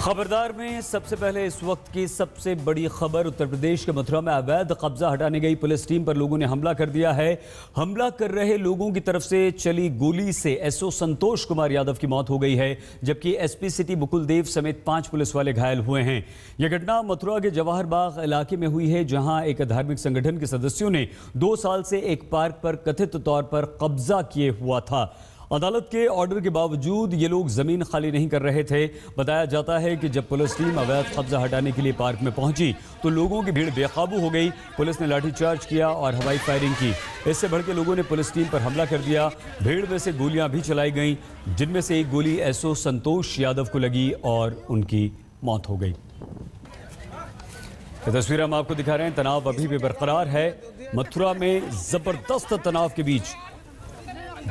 खबरदार में सबसे पहले इस वक्त की सबसे बड़ी खबर। उत्तर प्रदेश के मथुरा में अवैध कब्जा हटाने गई पुलिस टीम पर लोगों ने हमला कर दिया है। हमला कर रहे लोगों की तरफ से चली गोली से एसओ संतोष कुमार यादव की मौत हो गई है, जबकि एसपी सिटी मुकुल देव समेत 5 पुलिस वाले घायल हुए हैं। यह घटना मथुरा के जवाहर बाग इलाके में हुई है, जहां एक धार्मिक संगठन के सदस्यों ने 2 साल से एक पार्क पर कथित तौर पर कब्जा किए हुआ था। अदालत के ऑर्डर के बावजूद ये लोग जमीन खाली नहीं कर रहे थे। बताया जाता है कि जब पुलिस टीम अवैध कब्जा हटाने के लिए पार्क में पहुंची तो लोगों की भीड़ बेकाबू हो गई। पुलिस ने लाठीचार्ज किया और हवाई फायरिंग की। इससे भड़के लोगों ने पुलिस टीम पर हमला कर दिया। भीड़ में से गोलियां भी चलाई गईं, जिनमें से एक गोली एसओ संतोष यादव को लगी और उनकी मौत हो गई। तस्वीर हम आपको दिखा रहे हैं। तनाव अभी भी बरकरार है। मथुरा में जबरदस्त तनाव के बीच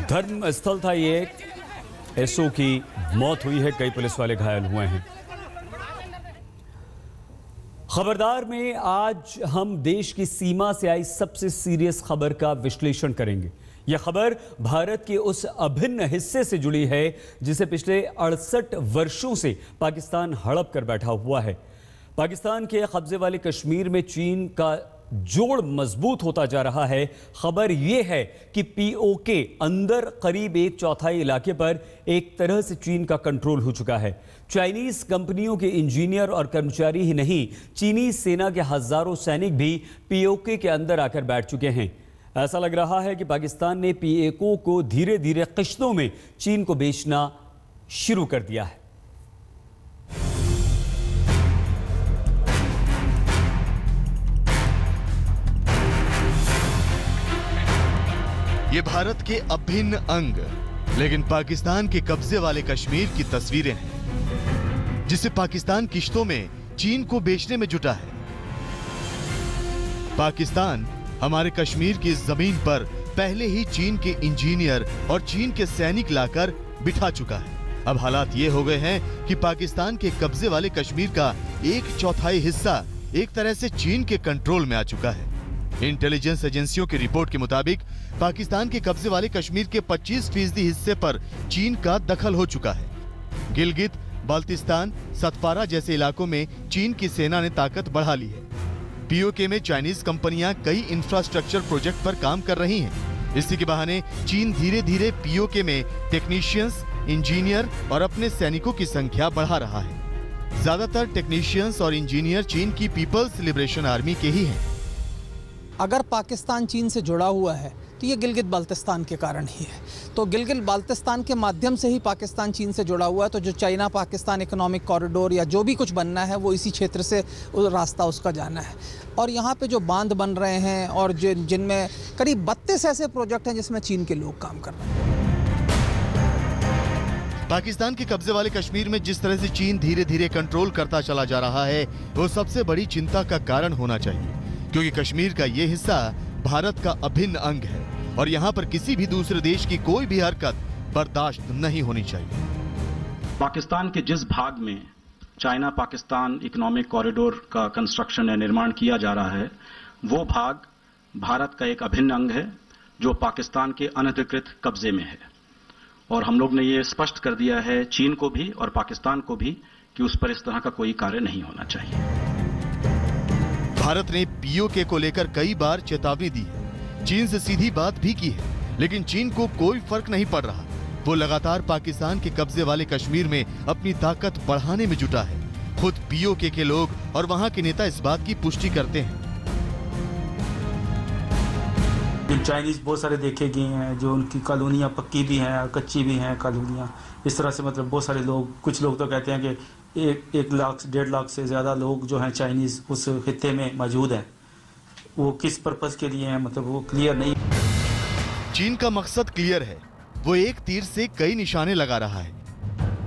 धर्म स्थल था ये, एसओ की मौत हुई है, कई पुलिस वाले घायल हुए हैं। खबरदार में आज हम देश की सीमा से आई सबसे सीरियस खबर का विश्लेषण करेंगे। यह खबर भारत के उस अभिन्न हिस्से से जुड़ी है जिसे पिछले 68 वर्षों से पाकिस्तान हड़प कर बैठा हुआ है। पाकिस्तान के कब्जे वाले कश्मीर में चीन का जोड़ मजबूत होता जा रहा है। खबर यह है कि पीओके अंदर करीब 1/4 इलाके पर एक तरह से चीन का कंट्रोल हो चुका है। चाइनीज कंपनियों के इंजीनियर और कर्मचारी ही नहीं, चीनी सेना के हजारों सैनिक भी पीओके के अंदर आकर बैठ चुके हैं। ऐसा लग रहा है कि पाकिस्तान ने पीओके को धीरे धीरे किश्तों में चीन को बेचना शुरू कर दिया है। ये भारत के अभिन्न अंग लेकिन पाकिस्तान के कब्जे वाले कश्मीर की तस्वीरें हैं, जिसे पाकिस्तान किश्तों में चीन को बेचने में जुटा है। पाकिस्तान हमारे कश्मीर की जमीन पर पहले ही चीन के इंजीनियर और चीन के सैनिक लाकर बिठा चुका है। अब हालात ये हो गए हैं कि पाकिस्तान के कब्जे वाले कश्मीर का 1/4 हिस्सा एक तरह से चीन के कंट्रोल में आ चुका है। इंटेलिजेंस एजेंसियों की रिपोर्ट के मुताबिक पाकिस्तान के कब्जे वाले कश्मीर के 25% हिस्से पर चीन का दखल हो चुका है। गिलगित, बाल्टिस्तान, सतपारा जैसे इलाकों में चीन की सेना ने ताकत बढ़ा ली है। पीओके में चाइनीज कंपनियां कई इंफ्रास्ट्रक्चर प्रोजेक्ट पर काम कर रही हैं। इसी के बहाने चीन धीरे धीरे पीओके में टेक्नीशियंस, इंजीनियर और अपने सैनिकों की संख्या बढ़ा रहा है। ज्यादातर टेक्नीशियंस और इंजीनियर चीन की पीपल्स लिबरेशन आर्मी के ही हैं। अगर पाकिस्तान चीन से जुड़ा हुआ है तो ये गिलगित बाल्टिस्तान के कारण ही है। तो गिलगित बाल्टिस्तान के माध्यम से ही पाकिस्तान चीन से जुड़ा हुआ है। तो जो चाइना पाकिस्तान इकोनॉमिक कॉरिडोर या जो भी कुछ बनना है वो इसी क्षेत्र से रास्ता उसका जाना है। और यहाँ पे जो बांध बन रहे हैं और जिनमें करीब 32 ऐसे प्रोजेक्ट हैं जिसमें चीन के लोग काम कर रहे हैं। पाकिस्तान के कब्जे वाले कश्मीर में जिस तरह से चीन धीरे धीरे कंट्रोल करता चला जा रहा है वो सबसे बड़ी चिंता का कारण होना चाहिए, क्योंकि कश्मीर का ये हिस्सा भारत का अभिन्न अंग है और यहाँ पर किसी भी दूसरे देश की कोई भी हरकत बर्दाश्त नहीं होनी चाहिए। पाकिस्तान के जिस भाग में चाइना पाकिस्तान इकोनॉमिक कॉरिडोर का कंस्ट्रक्शन या निर्माण किया जा रहा है, वो भाग भारत का एक अभिन्न अंग है जो पाकिस्तान के अनधिकृत कब्जे में है। और हम लोग ने ये स्पष्ट कर दिया है चीन को भी और पाकिस्तान को भी कि उस पर इस तरह का कोई कार्य नहीं होना चाहिए। भारत ने पीओके को लेकर कई बार चेतावनी दी है, चीन से सीधी बात भी की है, लेकिन चीन को कोई फर्क नहीं पड़ रहा। वो लगातार पाकिस्तान के कब्जे वाले कश्मीर में अपनी ताकत बढ़ाने में जुटा है। खुद पीओके के लोग और वहां के नेता इस बात की पुष्टि करते हैं। चाइनीज बहुत सारे देखे गए हैं, जो उनकी कॉलोनियां पक्की भी हैं, कच्ची भी हैं कॉलोनियां। इस तरह से मतलब बहुत सारे लोग, कुछ लोग तो कहते हैं कि 1 लाख 1.5 लाख से ज्यादा लोग जो हैं चाइनीज उस खित्ते में मौजूद हैं। वो किस पर्पस के लिए हैं मतलब वो क्लियर नहीं। चीन का मकसद क्लियर है, वो एक तीर से कई निशाने लगा रहा है।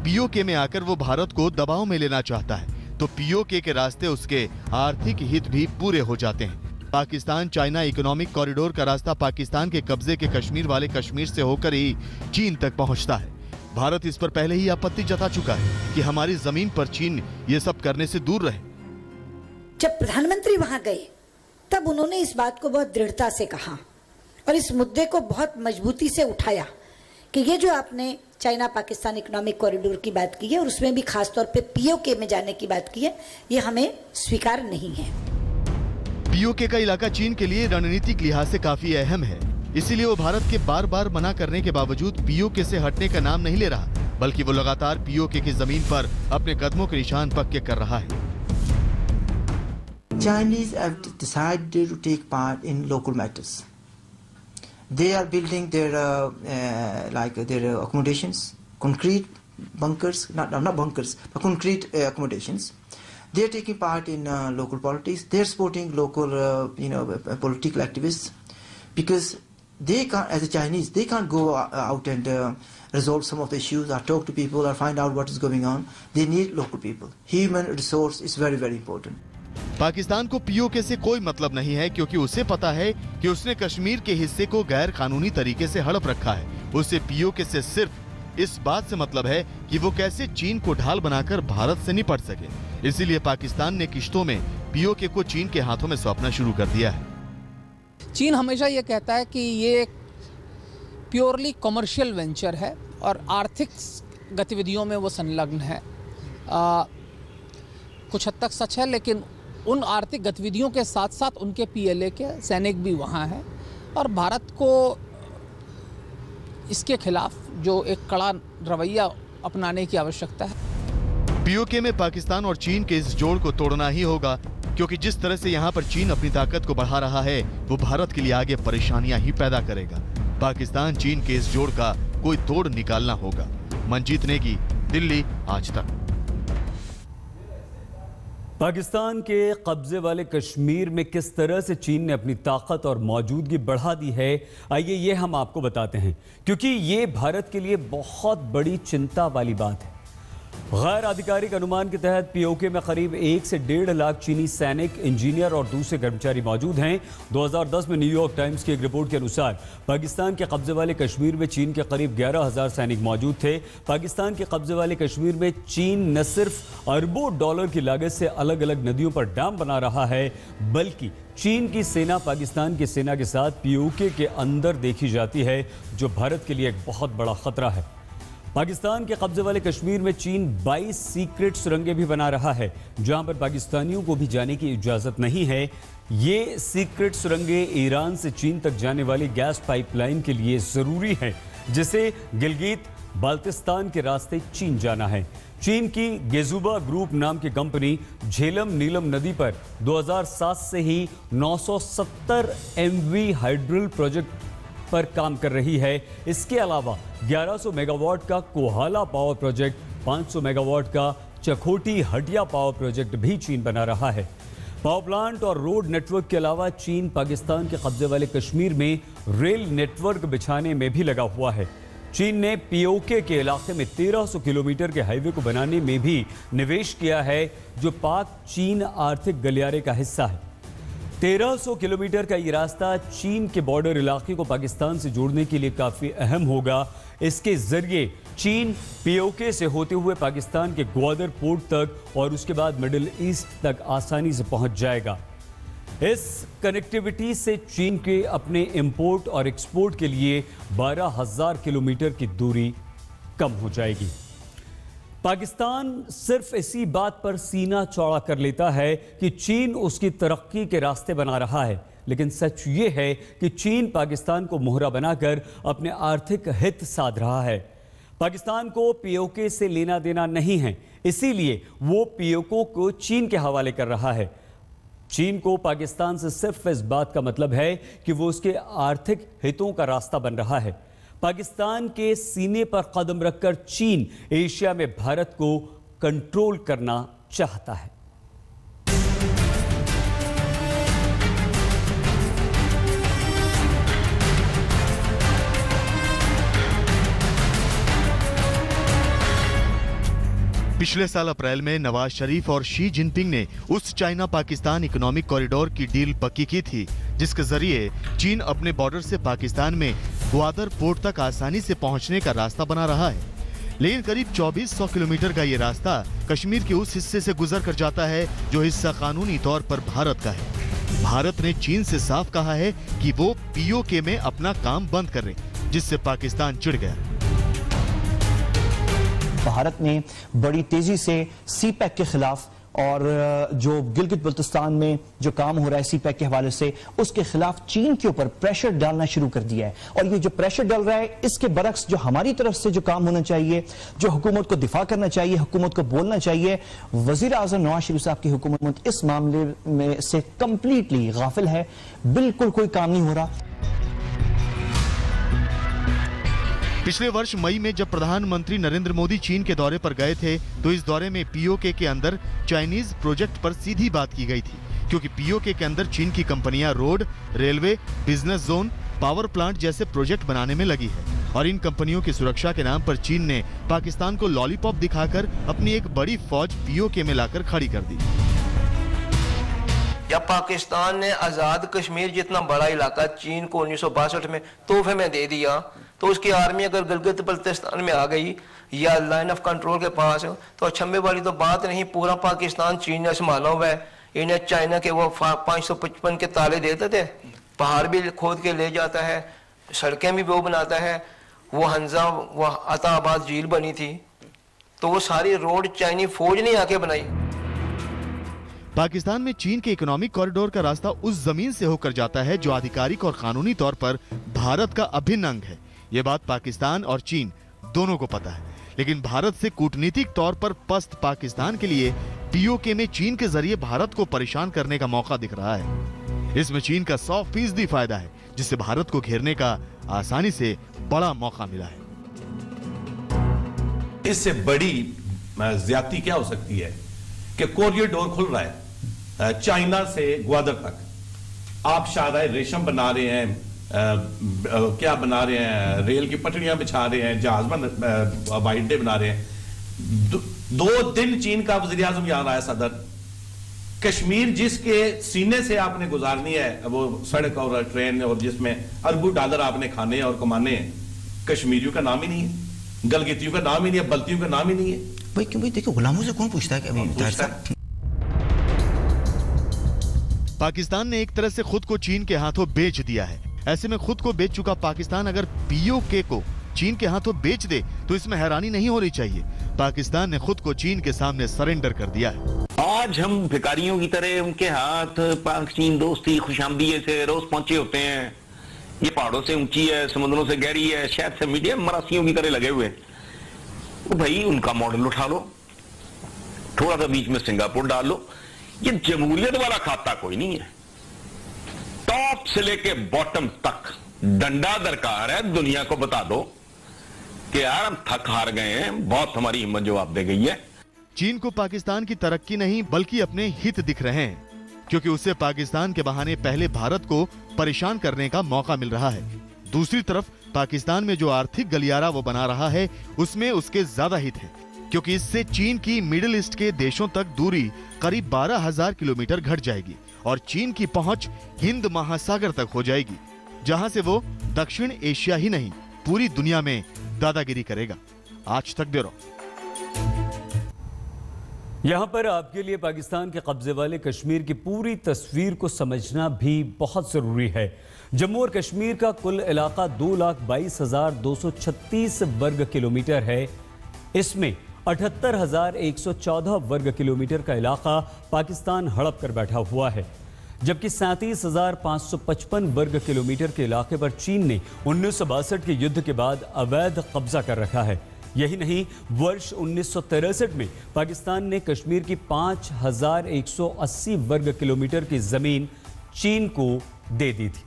पीओके में आकर वो भारत को दबाव में लेना चाहता है, तो पीओके के रास्ते उसके आर्थिक हित भी पूरे हो जाते हैं। पाकिस्तान चाइना इकोनॉमिक कॉरिडोर का रास्ता पाकिस्तान के कब्जे के कश्मीर वाले कश्मीर से होकर ही चीन तक पहुंचता है। भारत इस पर पहले ही आपत्ति जता चुका है कि हमारी जमीन पर चीन ये सब करने से दूर रहे। जब प्रधानमंत्री वहां गए तब उन्होंने इस बात को बहुत दृढ़ता से कहा और इस मुद्दे को बहुत मजबूती से उठाया कि ये जो आपने चाइना पाकिस्तान इकोनॉमिक कॉरिडोर की बात की है और उसमें भी खास तौर पे पीओके में जाने की बात की है, ये हमें स्वीकार नहीं है। पीओके का इलाका चीन के लिए रणनीतिक लिहाज से काफी अहम है, इसीलिए वो भारत के बार बार मना करने के बावजूद पीओके से हटने का नाम नहीं ले रहा, बल्कि वो लगातार पीओके की जमीन पर अपने कदमों के निशान पक्के कर रहा है। Chinese have decided to take part in local matters. They are building their accommodations, concrete bunkers, not bunkers, but concrete accommodations. They are taking part in local politics. They are supporting local, political activists, because they can't, as a Chinese, they can't go out and resolve some of the issues or talk to people or find out what is going on. They need local people. Human resource is very, very important. Pakistan को PoK से कोई मतलब नहीं है, क्योंकि उसे पता है कि उसने कश्मीर के हिस्से को गैर कानूनी तरीके से हड़प रखा है। उसे पीओके से सिर्फ इस बात से मतलब है कि वो कैसे चीन को ढाल बनाकर भारत से निपट सके। इसीलिए पाकिस्तान ने किश्तों में पीओके को चीन के हाथों में सौंपना शुरू कर दिया है। चीन हमेशा ये कहता है कि ये एक प्योरली कमर्शियल वेंचर है और आर्थिक गतिविधियों में वो संलग्न है। कुछ हद तक सच है, लेकिन उन आर्थिक गतिविधियों के साथ साथ उनके पीएलए के सैनिक भी वहाँ हैं और भारत को इसके खिलाफ जो एक कड़ा रवैया अपनाने की आवश्यकता है। पीओके में पाकिस्तान और चीन के इस जोड़ को तोड़ना ही होगा, क्योंकि जिस तरह से यहाँ पर चीन अपनी ताकत को बढ़ा रहा है वो भारत के लिए आगे परेशानियां ही पैदा करेगा। पाकिस्तान चीन के इस जोड़ का कोई तोड़ निकालना होगा। मंजीत नेगी, दिल्ली, आज तक। पाकिस्तान के कब्जे वाले कश्मीर में किस तरह से चीन ने अपनी ताकत और मौजूदगी बढ़ा दी है, आइए ये हम आपको बताते हैं, क्योंकि ये भारत के लिए बहुत बड़ी चिंता वाली बात है। गैर आधिकारिक अनुमान के तहत पीओके में करीब 1 से 1.5 लाख चीनी सैनिक, इंजीनियर और दूसरे कर्मचारी मौजूद हैं। 2010 में न्यूयॉर्क टाइम्स की एक रिपोर्ट के अनुसार पाकिस्तान के कब्जे वाले कश्मीर में चीन के करीब 11,000 सैनिक मौजूद थे। पाकिस्तान के कब्जे वाले कश्मीर में चीन न सिर्फ अरबों डॉलर की लागत से अलग अलग नदियों पर डैम बना रहा है, बल्कि चीन की सेना पाकिस्तान की सेना के साथ पीओके के अंदर देखी जाती है, जो भारत के लिए एक बहुत बड़ा खतरा है। पाकिस्तान के कब्जे वाले कश्मीर में चीन 22 सीक्रेट सुरंगें भी बना रहा है, जहां पर पाकिस्तानियों को भी जाने की इजाजत नहीं है। ये सीक्रेट सुरंगें ईरान से चीन तक जाने वाली गैस पाइपलाइन के लिए जरूरी है, जिसे गिलगित बाल्टिस्तान के रास्ते चीन जाना है। चीन की गेजुबा ग्रुप नाम की कंपनी झेलम नीलम नदी पर 2007 से ही 970 MV हाइड्रल प्रोजेक्ट पर काम कर रही है। इसके अलावा 1100 मेगावाट का कोहाला पावर प्रोजेक्ट, 500 मेगावाट का चकोटी हटिया पावर प्रोजेक्ट भी चीन बना रहा है। पावर प्लांट और रोड नेटवर्क के अलावा चीन पाकिस्तान के कब्जे वाले कश्मीर में रेल नेटवर्क बिछाने में भी लगा हुआ है। चीन ने पीओके के इलाके में 1300 किलोमीटर के हाईवे को बनाने में भी निवेश किया है, जो पाक चीन आर्थिक गलियारे का हिस्सा है। 1300 किलोमीटर का ये रास्ता चीन के बॉर्डर इलाके को पाकिस्तान से जोड़ने के लिए काफी अहम होगा। इसके जरिए चीन पीओके से होते हुए पाकिस्तान के ग्वादर पोर्ट तक और उसके बाद मिडिल ईस्ट तक आसानी से पहुंच जाएगा। इस कनेक्टिविटी से चीन के अपने इंपोर्ट और एक्सपोर्ट के लिए 12,000 किलोमीटर की दूरी कम हो जाएगी। पाकिस्तान सिर्फ इसी बात पर सीना चौड़ा कर लेता है कि चीन उसकी तरक्की के रास्ते बना रहा है, लेकिन सच ये है कि चीन पाकिस्तान को मोहरा बनाकर अपने आर्थिक हित साध रहा है। पाकिस्तान को पीओके से लेना देना नहीं है, इसीलिए वो पीओके को चीन के हवाले कर रहा है। चीन को पाकिस्तान से सिर्फ इस बात का मतलब है कि वो उसके आर्थिक हितों का रास्ता बन रहा है। पाकिस्तान के सीने पर कदम रखकर चीन एशिया में भारत को कंट्रोल करना चाहता है। पिछले साल अप्रैल में नवाज शरीफ और शी जिनपिंग ने उस चाइना पाकिस्तान इकोनॉमिक कॉरिडोर की डील पक्की की थी, जिसके जरिए चीन अपने बॉर्डर से पाकिस्तान में ग्वादर पोर्ट तक आसानी से पहुंचने का रास्ता बना रहा है। लेकिन करीब 2400 किलोमीटर का ये रास्ता कश्मीर के उस हिस्से से गुजर कर जाता है जो हिस्सा कानूनी तौर पर भारत का है। भारत ने चीन से साफ कहा है कि वो पीओके में अपना काम बंद कर रहे, जिससे पाकिस्तान चिढ़ गया। भारत ने बड़ी तेजी से सीपैक के खिलाफ और जो गिलगित बल्तिस्तान में जो काम हो रहा है सीपैक के हवाले से, उसके खिलाफ चीन के ऊपर प्रेशर डालना शुरू कर दिया है। और ये जो प्रेशर डाल रहा है, इसके बरक्स जो हमारी तरफ से जो काम होना चाहिए, जो हुकूमत को दिफा करना चाहिए, हुकूमत को बोलना चाहिए, वजीर आजम नवाज शरीफ साहब की हुकूमत इस मामले में से कंप्लीटली गाफिल है। बिल्कुल कोई काम नहीं हो रहा। पिछले वर्ष मई में जब प्रधानमंत्री नरेंद्र मोदी चीन के दौरे पर गए थे, तो इस दौरे में पीओके के अंदर चाइनीज प्रोजेक्ट पर सीधी बात की गई थी, क्योंकि पीओके के अंदर चीन की कंपनियां road, railway, business zone, power plant जैसे प्रोजेक्ट बनाने में लगी है। और इन कंपनियों की सुरक्षा के नाम पर चीन ने पाकिस्तान को लॉलीपॉप दिखाकर अपनी एक बड़ी फौज पीओके में लाकर खड़ी कर दी। जब पाकिस्तान ने आज़ाद कश्मीर जितना बड़ा इलाका चीन को 1962 में तोहफे में दे दिया, तो उसकी आर्मी अगर गिलगित बल्तिस्तान में आ गई या लाइन ऑफ कंट्रोल के पास, तो अचंभे वाली तो बात नहीं। पूरा पाकिस्तान चीन ने संभाला हुआ है। इन्हें चाइना के वो 555 के ताले देते थे, पहाड़ भी खोद के ले जाता है, सड़कें भी वो बनाता है। वो हंजा वो अताबाद झील बनी थी, तो वो सारी रोड चाइनी फौज ने आके बनाई। पाकिस्तान में चीन के इकोनॉमिक कॉरिडोर का रास्ता उस जमीन से होकर जाता है जो आधिकारिक और कानूनी तौर पर भारत का अभिन्न अंग है। ये बात पाकिस्तान और चीन दोनों को पता है, लेकिन भारत से कूटनीतिक तौर पर पस्त पाकिस्तान के लिए पीओके में चीन के जरिए भारत को परेशान करने का मौका दिख रहा है। इसमें चीन का 100% फायदा है, जिससे भारत को घेरने का आसानी से बड़ा मौका मिला है। इससे बड़ी ज्यादती क्या हो सकती है कि कॉरिडोर खुल रहा है चाइना से ग्वादर तक। आप शायद रेशम बना रहे हैं, क्या बना रहे हैं, रेल की पटरियां बिछा रहे हैं, जहाज हवाई अड्डे बना रहे हैं। 2 दिन चीन का वज़ीर आज़म यहां आया सदर। कश्मीर जिसके सीने से आपने गुजारनी है, वो सड़क और ट्रेन, और जिसमें अरबों डॉलर आपने खाने और कमाने हैं, कश्मीरियों का नाम ही नहीं है, गलगितियों का नाम ही नहीं है, बल्तियों का नाम ही नहीं है। भाई क्यों भाई, देखो गुलामों से कौन पूछता है कि अभी पाकिस्तान ने एक तरह से खुद को चीन के हाथों बेच दिया है। ऐसे में खुद को बेच चुका पाकिस्तान अगर पीओके को चीन के हाथों बेच दे, तो इसमें हैरानी नहीं होनी चाहिए। पाकिस्तान ने खुद को चीन के सामने सरेंडर कर दिया है। आज हम भिखारियों की तरह उनके हाथ पाक चीन दोस्ती खुशामदीद से रोज पहुंचे होते हैं। ये पहाड़ों से ऊंची है, समुद्रों से गहरी है, शायद से मीडियम मरासियों की तरह लगे हुए। तो भाई उनका मॉडल उठा लो, थोड़ा सा बीच में सिंगापुर डाल लो। ये जमहूरियत वाला खाता कोई नहीं है। टॉप से लेके बॉटम तक डंडा दरकार है। दुनिया को बता दो कि यार हम थक हार गए हैं, बहुत हमारी हिम्मत जवाब दे गई है। चीन को पाकिस्तान की तरक्की नहीं बल्कि अपने हित दिख रहे हैं, क्योंकि उसे पाकिस्तान के बहाने पहले भारत को परेशान करने का मौका मिल रहा है। दूसरी तरफ पाकिस्तान में जो आर्थिक गलियारा वो बना रहा है, उसमें उसके ज्यादा हित है, क्योंकि इससे चीन की मिडिल ईस्ट के देशों तक दूरी करीब 12,000 किलोमीटर घट जाएगी और चीन की पहुंच हिंद महासागर तक हो जाएगी, जहां से वो दक्षिण एशिया ही नहीं पूरी दुनिया में दादागिरी करेगा। आज तक ब्यूरो। यहां पर आपके लिए पाकिस्तान के कब्जे वाले कश्मीर की पूरी तस्वीर को समझना भी बहुत जरूरी है। जम्मू और कश्मीर का कुल इलाका 2,22,236 वर्ग किलोमीटर है। इसमें 78,114 वर्ग किलोमीटर का इलाका पाकिस्तान हड़प कर बैठा हुआ है, जबकि 37,555 वर्ग किलोमीटर के इलाके पर चीन ने 1962 के युद्ध के बाद अवैध कब्जा कर रखा है। यही नहीं, वर्ष 1963 में पाकिस्तान ने कश्मीर की 5,180 वर्ग किलोमीटर की जमीन चीन को दे दी थी।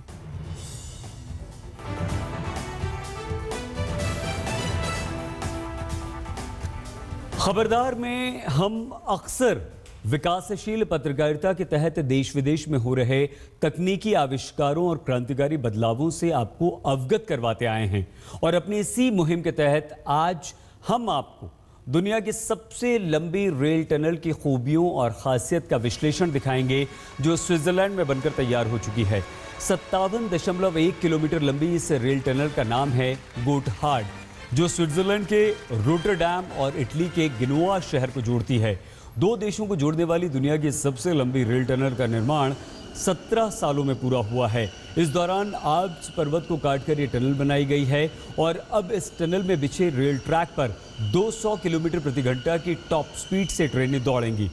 खबरदार में हम अक्सर विकासशील पत्रकारिता के तहत देश विदेश में हो रहे तकनीकी आविष्कारों और क्रांतिकारी बदलावों से आपको अवगत करवाते आए हैं, और अपनी इसी मुहिम के तहत आज हम आपको दुनिया की सबसे लंबी रेल टनल की खूबियों और खासियत का विश्लेषण दिखाएंगे, जो स्विट्जरलैंड में बनकर तैयार हो चुकी है। 57.1 किलोमीटर लंबी इस रेल टनल का नाम है गोटहार्ड, जो स्विट्जरलैंड के रोटरडैम और इटली के गेनोआ शहर को जोड़ती है। 2 देशों को जोड़ने वाली दुनिया की सबसे लंबी रेल टनल का निर्माण 17 सालों में पूरा हुआ है। इस दौरान आल्प्स पर्वत को काटकर ये टनल बनाई गई है और अब इस टनल में बिछे रेल ट्रैक पर 200 किलोमीटर प्रति घंटा की टॉप स्पीड से ट्रेनें दौड़ेंगी।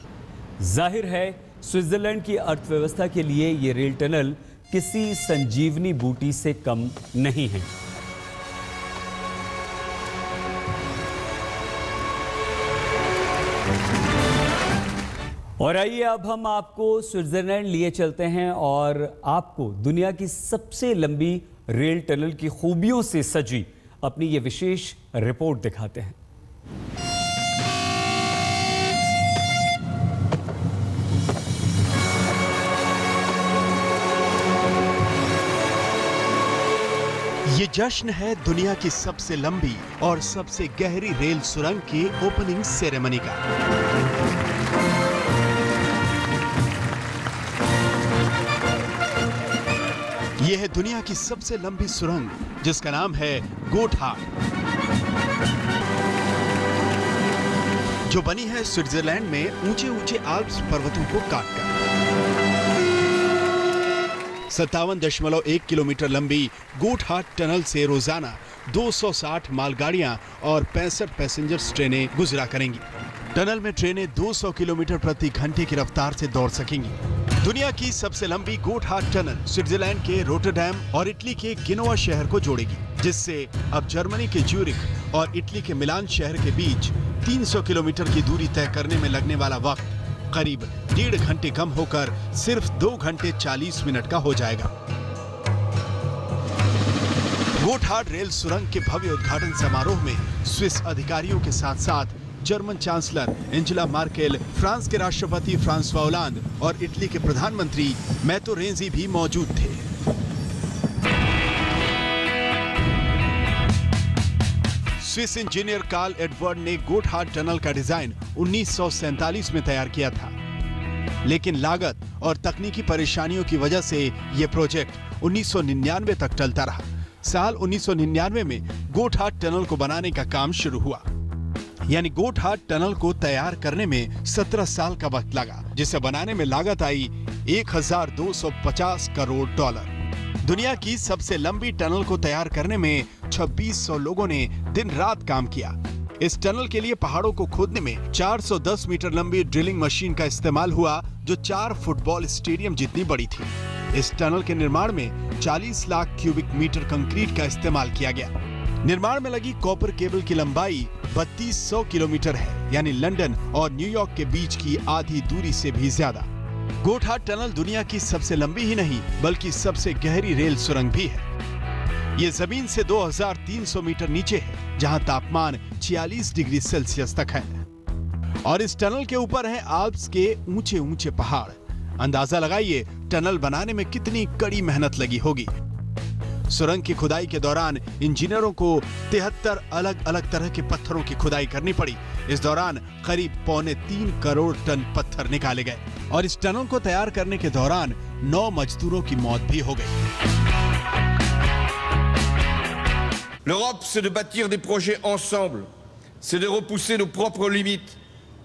जाहिर है स्विट्जरलैंड की अर्थव्यवस्था के लिए ये रेल टनल किसी संजीवनी बूटी से कम नहीं है। और आइए अब हम आपको स्विट्जरलैंड लिए चलते हैं और आपको दुनिया की सबसे लंबी रेल टनल की खूबियों से सजी अपनी ये विशेष रिपोर्ट दिखाते हैं। ये जश्न है दुनिया की सबसे लंबी और सबसे गहरी रेल सुरंग की ओपनिंग सेरेमनी का। यह है दुनिया की सबसे लंबी सुरंग जिसका नाम है गोटहार्ड, जो बनी है स्विट्जरलैंड में ऊंचे ऊंचे आल्प्स पर्वतों को काटकर। 57.1 किलोमीटर लंबी गोटहार्ड टनल से रोजाना 260 मालगाड़ियां और 65 पैसेंजर्स ट्रेनें गुजरा करेंगी। टनल में ट्रेनें 200 किलोमीटर प्रति घंटे की रफ्तार से दौड़ सकेंगी। दुनिया की सबसे लंबी गोटहार्ड टनल स्विट्जरलैंड के रोटरडैम और इटली के गेनोवा शहर को जोड़ेगी, जिससे अब जर्मनी के ज्यूरिख और इटली के मिलान शहर के बीच 300 किलोमीटर की दूरी तय करने में लगने वाला वक्त करीब 1.5 घंटे कम होकर सिर्फ 2 घंटे 40 मिनट का हो जाएगा। गोटहार्ड रेल सुरंग के भव्य उद्घाटन समारोह में स्विस अधिकारियों के साथ साथ German chancellor Angela Merkel, France के राष्ट्रपति फ्रांसवा ओलांद और इटली के प्रधानमंत्री मैतो रेंजी भी मौजूद थे। स्विस इंजीनियर कार्ल एडवर्ड ने गोटहार्ड टनल का डिजाइन 1947 में तैयार किया था, लेकिन लागत और तकनीकी परेशानियों की वजह से यह प्रोजेक्ट 1999 तक चलता रहा। साल 1999 में गोटहार्ड टनल को बनाने का काम शुरू हुआ, यानी गोटहार्ड टनल को तैयार करने में 17 साल का वक्त लगा, जिसे बनाने में लागत आई 1250 करोड़ डॉलर। दुनिया की सबसे लंबी टनल को तैयार करने में 2600 लोगों ने दिन रात काम किया। इस टनल के लिए पहाड़ों को खोदने में 410 मीटर लंबी ड्रिलिंग मशीन का इस्तेमाल हुआ, जो 4 फुटबॉल स्टेडियम जितनी बड़ी थी। इस टनल के निर्माण में 40 लाख क्यूबिक मीटर कंक्रीट का इस्तेमाल किया गया। निर्माण में लगी कॉपर केबल की लंबाई 3200 किलोमीटर है, यानी लंदन और न्यूयॉर्क के बीच की आधी दूरी से भी ज्यादा। गोटहार्ड टनल दुनिया की सबसे लंबी ही नहीं बल्कि सबसे गहरी रेल सुरंग भी है। ये जमीन से 2300 मीटर नीचे है, जहां तापमान 46 डिग्री सेल्सियस तक है। और इस टनल के ऊपर हैं आल्प्स के ऊंचे ऊंचे पहाड़। अंदाजा लगाइए टनल बनाने में कितनी कड़ी मेहनत लगी होगी। सुरंग की खुदाई के दौरान इंजीनियरों को 73 अलग अलग तरह के पत्थरों की खुदाई करनी पड़ी। इस दौरान करीब 3.25 करोड़ टन पत्थर निकाले गए और इस टनल को तैयार करने के दौरान 9 मजदूरों की मौत भी हो गई। L'Europe, c'est de bâtir des projets ensemble, c'est de repousser nos propres limites,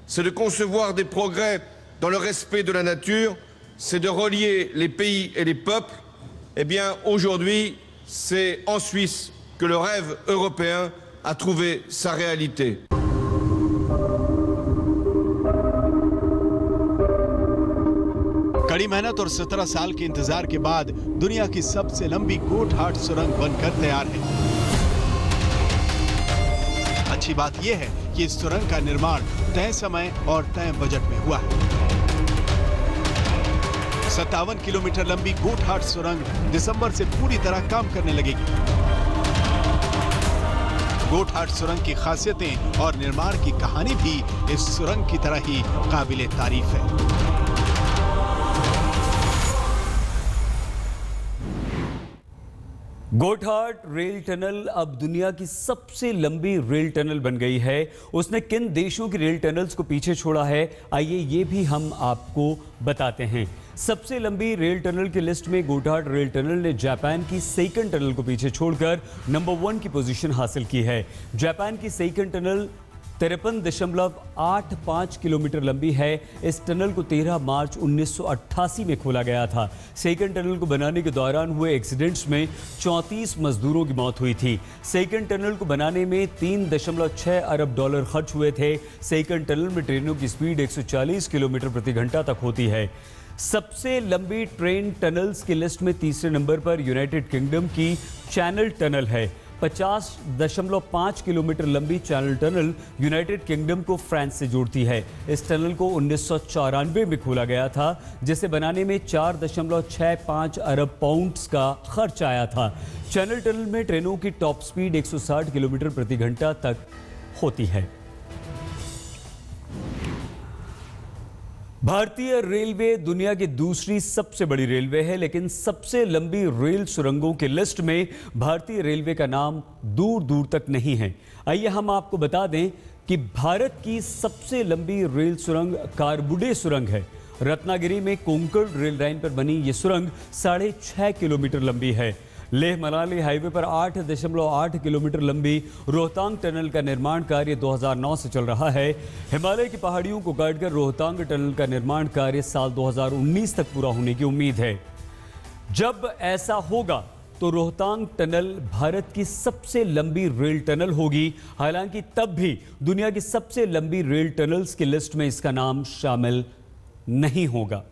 c'est de concevoir des progrès dans le respect de la nature, c'est de relier les pays et les peuples. Eh bien, aujourd'hui, c'est en Suisse que le rêve européen a trouvé sa réalité. कड़ी मेहनत और 17 साल के इंतजार के बाद दुनिया की सबसे लंबी गोटहार्ड सुरंग बनकर तैयार है। अच्छी बात यह है कि इस सुरंग का निर्माण तय समय और तय बजट में हुआ है। 57 किलोमीटर लंबी गोटहार्ड सुरंग दिसंबर से पूरी तरह काम करने लगेगी। गोटहार्ड सुरंग की खासियतें और निर्माण की कहानी भी इस सुरंग की तरह ही काबिले तारीफ है। गोटहार्ड रेल टनल अब दुनिया की सबसे लंबी रेल टनल बन गई है। उसने किन देशों की रेल टनल्स को पीछे छोड़ा है, आइए ये भी हम आपको बताते हैं। सबसे लंबी रेल टनल की लिस्ट में गोटहार्ड रेल टनल ने जापान की सेइकन टनल को पीछे छोड़कर नंबर 1 की पोजीशन हासिल की है। जापान की सेइकन टनल 53.85 किलोमीटर लंबी है। इस टनल को 13 मार्च 1988 में खोला गया था। सेकंड टनल को बनाने के दौरान हुए एक्सीडेंट्स में 34 मजदूरों की मौत हुई थी। सेकंड टनल को बनाने में $3.6 अरब खर्च हुए थे। सेकंड टनल में ट्रेनों की स्पीड 140 किलोमीटर प्रति घंटा तक होती है। सबसे लंबी ट्रेन टनल्स की लिस्ट में तीसरे नंबर पर यूनाइटेड किंगडम की चैनल टनल है। 50.5 किलोमीटर लंबी चैनल टनल यूनाइटेड किंगडम को फ्रांस से जोड़ती है। इस टनल को 1994 में खोला गया था, जिसे बनाने में 4.65 अरब पाउंड्स का खर्च आया था। चैनल टनल में ट्रेनों की टॉप स्पीड 160 किलोमीटर प्रति घंटा तक होती है। भारतीय रेलवे दुनिया की दूसरी सबसे बड़ी रेलवे है, लेकिन सबसे लंबी रेल सुरंगों की लिस्ट में भारतीय रेलवे का नाम दूर दूर तक नहीं है। आइए हम आपको बता दें कि भारत की सबसे लंबी रेल सुरंग कारबुडे सुरंग है। रत्नागिरी में कोंकण रेल लाइन पर बनी ये सुरंग 6.5 किलोमीटर लंबी है। लेह मनाली हाईवे पर 8.8 किलोमीटर लंबी रोहतांग टनल का निर्माण कार्य 2009 से चल रहा है। हिमालय की पहाड़ियों को काटकर रोहतांग टनल का निर्माण कार्य साल 2019 तक पूरा होने की उम्मीद है। जब ऐसा होगा तो रोहतांग टनल भारत की सबसे लंबी रेल टनल होगी। हालांकि तब भी दुनिया की सबसे लंबी रेल टनल्स की लिस्ट में इसका नाम शामिल नहीं होगा।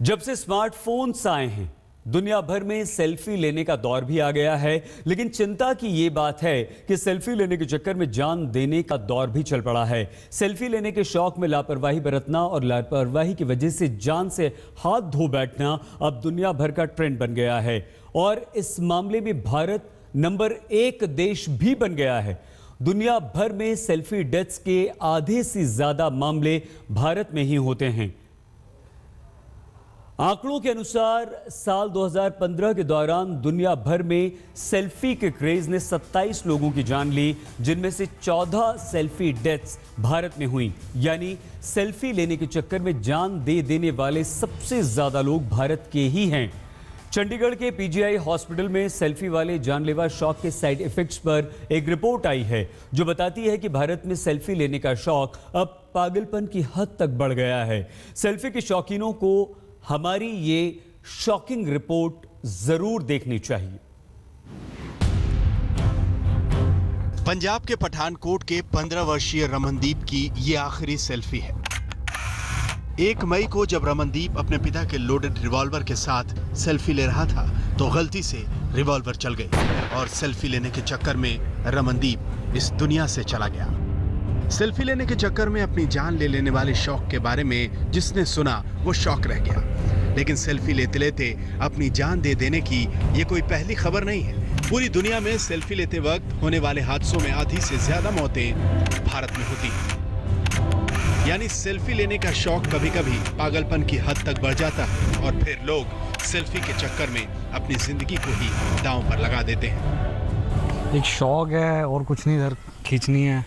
जब से स्मार्टफोन्स आए हैं, दुनिया भर में सेल्फी लेने का दौर भी आ गया है। लेकिन चिंता की यह बात है कि सेल्फी लेने के चक्कर में जान देने का दौर भी चल पड़ा है। सेल्फी लेने के शौक में लापरवाही बरतना और लापरवाही की वजह से जान से हाथ धो बैठना अब दुनिया भर का ट्रेंड बन गया है। और इस मामले में भारत नंबर 1 देश भी बन गया है। दुनिया भर में सेल्फी डेथ्स के आधे से ज्यादा मामले भारत में ही होते हैं। आंकड़ों के अनुसार साल 2015 के दौरान दुनिया भर में सेल्फी के क्रेज ने 27 लोगों की जान ली, जिनमें से 14 सेल्फी डेथ्स भारत में हुई। यानी सेल्फी लेने के चक्कर में जान दे देने वाले सबसे ज्यादा लोग भारत के ही हैं। चंडीगढ़ के पीजीआई हॉस्पिटल में सेल्फी वाले जानलेवा शौक के साइड इफेक्ट्स पर एक रिपोर्ट आई है, जो बताती है कि भारत में सेल्फी लेने का शौक अब पागलपन की हद तक बढ़ गया है। सेल्फी के शौकीनों को हमारी ये शॉकिंग रिपोर्ट जरूर देखनी चाहिए। पंजाब के पठानकोट के 15 वर्षीय रमनदीप की ये आखिरी सेल्फी है। 1 मई को जब रमनदीप अपने पिता के लोडेड रिवॉल्वर के साथ सेल्फी ले रहा था तो गलती से रिवॉल्वर चल गई और सेल्फी लेने के चक्कर में रमनदीप इस दुनिया से चला गया। सेल्फी लेने के चक्कर में अपनी जान ले लेने वाले शौक के बारे में जिसने सुना वो शौक रह गया। लेकिन सेल्फी लेते लेते अपनी जान दे देने की ये कोई पहली खबर नहीं है। पूरी दुनिया में सेल्फी लेते वक्त होने वाले हादसों में आधी से ज्यादा मौतें भारत में होती हैं। यानी सेल्फी लेने का शौक कभी कभी पागलपन की हद तक बढ़ जाता है और फिर लोग सेल्फी के चक्कर में अपनी जिंदगी को ही दांव पर लगा देते हैं। एक शौक है और कुछ नहीं, इधर खींचनी है,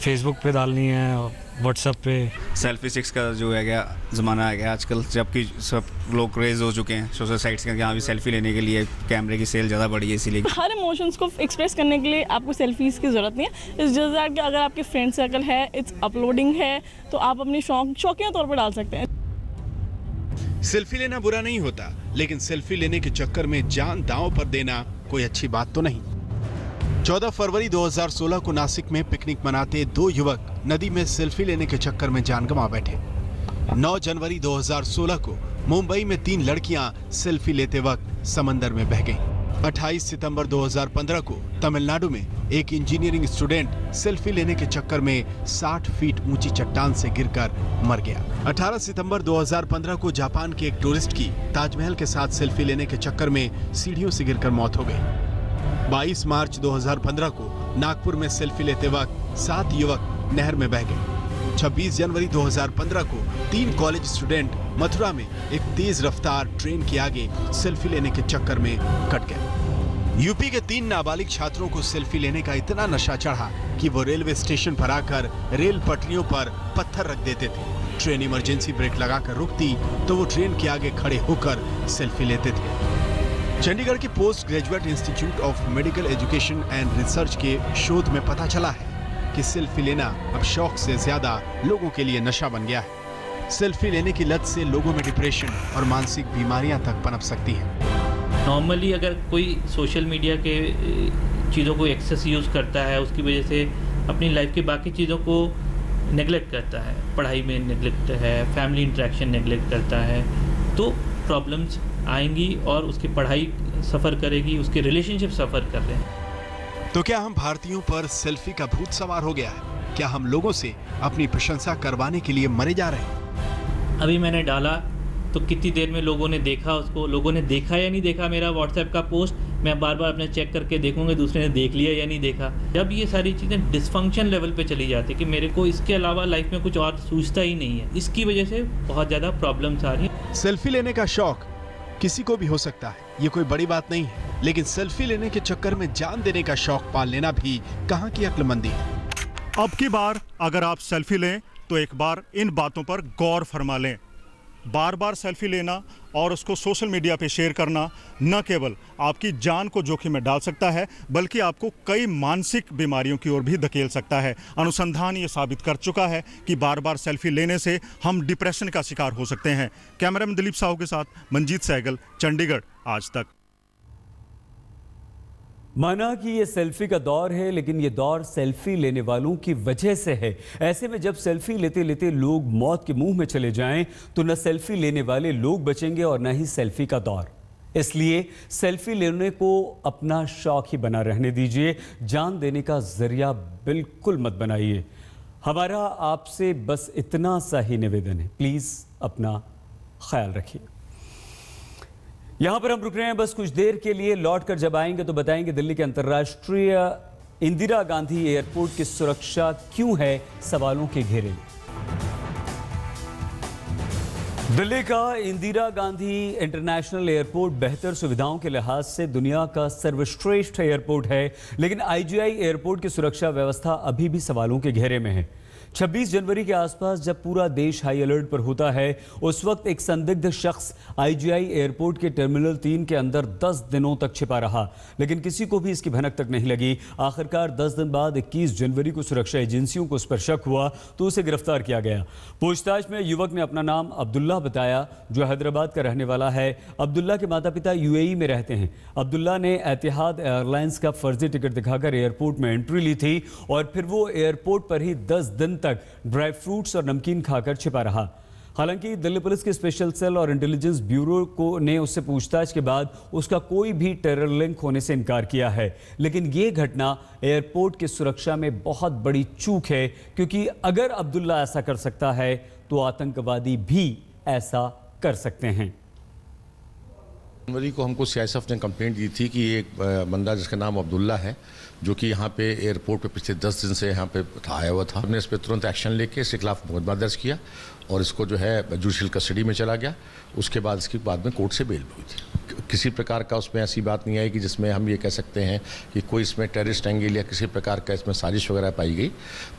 फेसबुक पे डालनी है, व्हाट्सएप पे। सेल्फी स्टिक्स का जो है गया ज़माना आ गया आजकल, जबकि सब लोग क्रेज हो चुके हैं सोशल साइट्स के, यहाँ भी सेल्फी लेने के लिए कैमरे की सेल ज़्यादा बढ़ी है, इसीलिए हर इमोशंस को एक्सप्रेस करने के लिए आपको सेल्फीज़ की ज़रूरत नहीं है। इट्स जस्ट दैट कि अगर आपके फ्रेंड सर्कल है, इट्स अपलोडिंग है, तो आप अपनी शौकिया तौर पर डाल सकते हैं। सेल्फी लेना बुरा नहीं होता, लेकिन सेल्फी लेने के चक्कर में जान दांव पर देना कोई अच्छी बात तो नहीं। 14 फरवरी 2016 को नासिक में पिकनिक मनाते 2 युवक नदी में सेल्फी लेने के चक्कर में जान गंवा बैठे। 9 जनवरी 2016 को मुंबई में 3 लड़कियां सेल्फी लेते वक्त समंदर में बह गईं। 28 सितंबर 2015 को तमिलनाडु में एक इंजीनियरिंग स्टूडेंट सेल्फी लेने के चक्कर में 60 फीट ऊंची चट्टान से गिरकर मर गया। 18 सितंबर 2015 को जापान के एक टूरिस्ट की ताजमहल के साथ सेल्फी लेने के चक्कर में सीढ़ियों से गिरकर मौत हो गई। 22 मार्च 2015 को नागपुर में सेल्फी लेते वक्त 7 युवक नहर में बह गए। 26 जनवरी 2015 को 3 कॉलेज स्टूडेंट मथुरा में एक तेज रफ्तार ट्रेन के आगे सेल्फी लेने के चक्कर में कट गए। यूपी के 3 नाबालिग छात्रों को सेल्फी लेने का इतना नशा चढ़ा कि वो रेलवे स्टेशन पर आकर रेल पटरियों पर पत्थर रख देते थे। ट्रेन इमरजेंसी ब्रेक लगाकर रुकती तो वो ट्रेन के आगे खड़े होकर सेल्फी लेते थे। चंडीगढ़ के post graduate institute of medical education and research के शोध में पता चला है कि सेल्फी लेना अब शौक से ज्यादा लोगों के लिए नशा बन गया है। सेल्फी लेने की लत से लोगों में डिप्रेशन और मानसिक बीमारियां तक पनप सकती हैं। नॉर्मली अगर कोई सोशल मीडिया के चीज़ों को एक्सेस यूज़ करता है, उसकी वजह से अपनी लाइफ की बाकी चीज़ों को नेगलेक्ट करता है, पढ़ाई में नेगलेक्ट है, फैमिली इंटरेक्शन नेगलेक्ट करता है, तो प्रॉब्लम्स आएंगी और उसकी पढ़ाई सफ़र करेगी, उसके रिलेशनशिप सफ़र कर रहे हैं। तो क्या हम भारतीयों पर सेल्फी का भूत सवार हो गया है? क्या हम लोगों से अपनी प्रशंसा करवाने के लिए मरे जा रहे हैं? अभी मैंने डाला तो कितनी देर में लोगों ने देखा उसको, लोगों ने देखा या नहीं देखा मेरा व्हाट्सएप का पोस्ट, मैं बार बार अपने चेक करके देखूंगा दूसरे ने देख लिया या नहीं देखा। जब ये सारी चीज़ें डिस्फंक्शन लेवल पे चली जाती है कि मेरे को इसके अलावा लाइफ में कुछ और सूझता ही नहीं है, इसकी वजह से बहुत ज़्यादा प्रॉब्लम्स आ रही हैं। सेल्फी लेने का शौक किसी को भी हो सकता है, ये कोई बड़ी बात नहीं है, लेकिन सेल्फी लेने के चक्कर में जान देने का शौक पाल लेना भी कहाँ की अक्लमंदी है। अब की बार अगर आप सेल्फी लें तो एक बार इन बातों पर गौर फरमा लें। बार बार सेल्फी लेना और उसको सोशल मीडिया पे शेयर करना न केवल आपकी जान को जोखिम में डाल सकता है, बल्कि आपको कई मानसिक बीमारियों की ओर भी धकेल सकता है। अनुसंधान ये साबित कर चुका है कि बार बार सेल्फी लेने से हम डिप्रेशन का शिकार हो सकते हैं। कैमरामैन दिलीप साहू के साथ मंजीत सहगल, चंडीगढ़, आज तक। माना कि ये सेल्फी का दौर है, लेकिन ये दौर सेल्फी लेने वालों की वजह से है। ऐसे में जब सेल्फी लेते लेते लोग मौत के मुंह में चले जाएं, तो न सेल्फी लेने वाले लोग बचेंगे और न ही सेल्फी का दौर। इसलिए सेल्फी लेने को अपना शौक ही बना रहने दीजिए, जान देने का जरिया बिल्कुल मत बनाइए। हमारा आपसे बस इतना सा ही निवेदन है, प्लीज अपना ख्याल रखिए। यहां पर हम रुक रहे हैं बस कुछ देर के लिए, लौट कर जब आएंगे तो बताएंगे दिल्ली के अंतर्राष्ट्रीय इंदिरा गांधी एयरपोर्ट की सुरक्षा क्यों है सवालों के घेरे में। दिल्ली का इंदिरा गांधी इंटरनेशनल एयरपोर्ट बेहतर सुविधाओं के लिहाज से दुनिया का सर्वश्रेष्ठ एयरपोर्ट है, लेकिन आईजीआई एयरपोर्ट की सुरक्षा व्यवस्था अभी भी सवालों के घेरे में है। 26 जनवरी के आसपास जब पूरा देश हाई अलर्ट पर होता है, उस वक्त एक संदिग्ध शख्स आईजीआई एयरपोर्ट के टर्मिनल 3 के अंदर 10 दिनों तक छिपा रहा, लेकिन किसी को भी इसकी भनक तक नहीं लगी। आखिरकार 10 दिन बाद 21 जनवरी को सुरक्षा एजेंसियों को इस पर शक हुआ तो उसे गिरफ्तार किया गया। पूछताछ में युवक ने अपना नाम अब्दुल्ला बताया, जो हैदराबाद का रहने वाला है। अब्दुल्ला के माता पिता यूएई में रहते हैं। अब्दुल्ला ने एतिहाद एयरलाइंस का फर्जी टिकट दिखाकर एयरपोर्ट में एंट्री ली थी और फिर वो एयरपोर्ट पर ही 10 दिन तक ड्राई फ्रूट्स और नमकीन खाकर छिपा रहा। हालांकि दिल्ली पुलिस के स्पेशल सेल और इंटेलिजेंस ब्यूरो ने उससे पूछताछ के बाद उसका कोई भी टेरर लिंक होने से इनकार किया है। लेकिन ये घटना एयरपोर्ट की सुरक्षा में बहुत बड़ी चूक है, क्योंकि अगर अब्दुल्ला ऐसा कर सकता है तो आतंकवादी भी ऐसा कर सकते हैं। जनवरी को हमको सीआईएसएफ ने कंप्लेंट दी थी कि एक बंदा जिसका नाम अब्दुल्ला है, जो कि यहाँ पे एयरपोर्ट पे पिछले 10 दिन से यहाँ पे आया हुआ था। हमने इस पर तुरंत एक्शन लेके इसके खिलाफ मुकदमा दर्ज किया और इसको जो है जुडिशियल कस्टडी में चला गया। उसके बाद इसके बाद में कोर्ट से बेल हुई थी। किसी प्रकार का उसमें ऐसी बात नहीं आई कि जिसमें हम ये कह सकते हैं कि कोई इसमें टेररिस्ट एंगल या किसी प्रकार का इसमें साजिश वगैरह पाई गई।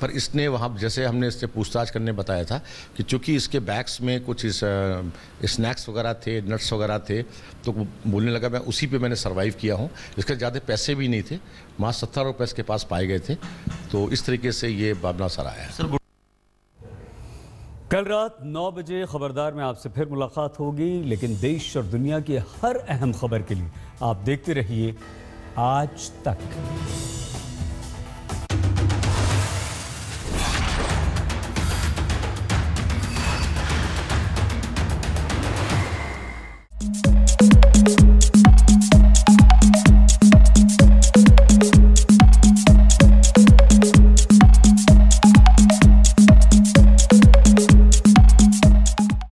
पर इसने वहाँ जैसे हमने इससे पूछताछ करने बताया था कि चूँकि इसके बैग्स में कुछ स्नैक्स वगैरह थे, नट्स वगैरह थे, तो बोलने लगा मैं उसी पे मैंने सर्वाइव किया हूँ। इसके ज़्यादा पैसे भी नहीं थे, वहाँ 70 रुपये इसके पास पाए गए थे। तो इस तरीके से ये मामला सर आया है। कल रात 9 बजे खबरदार में आपसे फिर मुलाकात होगी, लेकिन देश और दुनिया की हर अहम खबर के लिए आप देखते रहिए आज तक।